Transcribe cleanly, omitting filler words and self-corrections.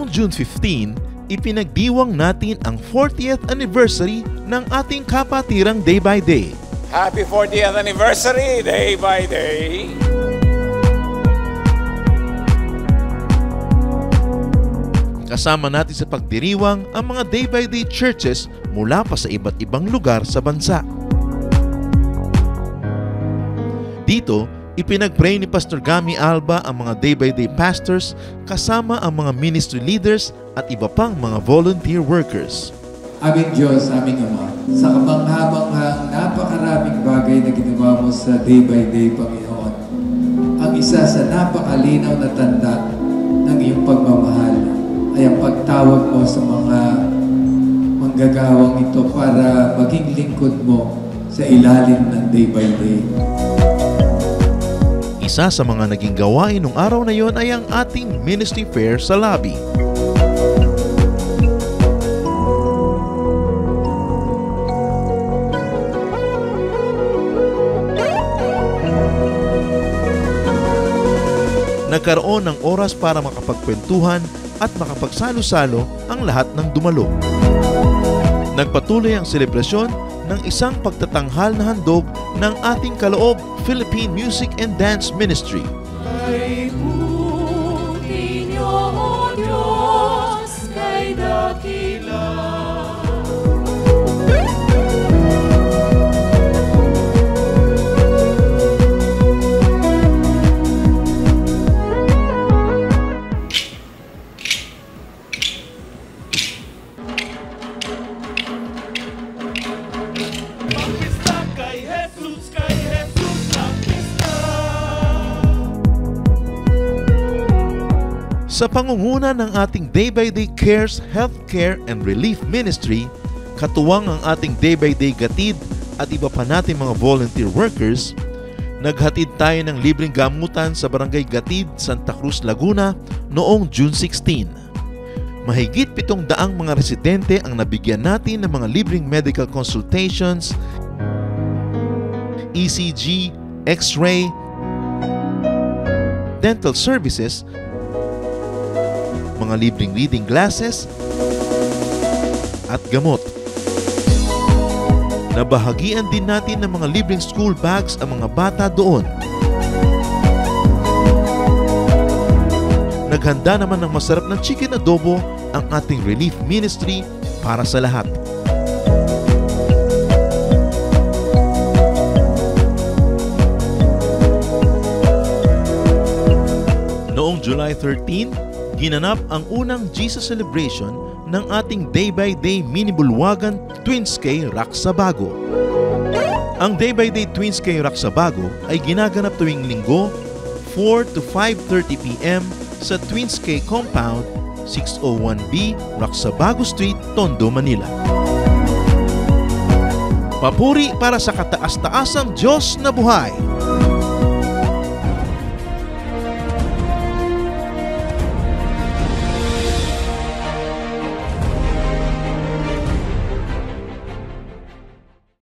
Noong June 15, ipinagdiwang natin ang 40th anniversary ng ating Kapatirang Day by Day. Happy 40th anniversary, Day by Day! Kasama natin sa pagdiriwang ang mga Day by Day churches mula pa sa iba't ibang lugar sa bansa. Dito, ipinag-pray ni Pastor Gami Alba ang mga Day by Day pastors kasama ang mga ministry leaders at iba pang mga volunteer workers. Aming Diyos, aming Ama, sa kamangha-manghang napakaraming bagay na ginawa mo sa Day by Day, Panginoon, ang isa sa napakalinaw na tanda ng iyong pagmamahal ay ang pagtawag mo sa mga manggagawang ito para maging lingkod mo sa ilalim ng Day by Day. Isa sa mga naging gawain nung araw na yon ay ang ating ministry fair sa lobby. Nagkaroon ng oras para makapagkwentuhan at makapagsalo-salo ang lahat ng dumalo. Nagpatuloy ang selebrasyon ng isang pagtatanghal na handog ng ating kaloob Philippine Music and Dance Ministry. Kay buti niyo, O Diyos, kay dakila. Sa pangunguna ng ating Day by Day Cares, Healthcare and Relief Ministry, katuwang ang ating Day by Day Gatid at iba pa nating mga volunteer workers, naghatid tayo ng libreng gamutan sa Barangay Gatid, Santa Cruz, Laguna noong June 16. Mahigit 700 mga residente ang nabigyan natin ng mga libreng medical consultations, ECG, X-ray, dental services, mga libreng reading glasses, at gamot. Nabahagian din natin ng mga libreng school bags ang mga bata doon. Naghanda naman ng masarap na chicken adobo ang ating relief ministry para sa lahat. Noong July 13, ginanap ang unang Jesus Celebration ng ating Day by Day Mini-Bulwagan Twins K Raksabago. Ang Day by Day Twins K Raksabago ay ginaganap tuwing linggo 4 to 5:30 p.m. sa Twins K Compound, 601B Raksabago Street, Tondo, Manila. Papuri para sa kataas-taasang Diyos na buhay!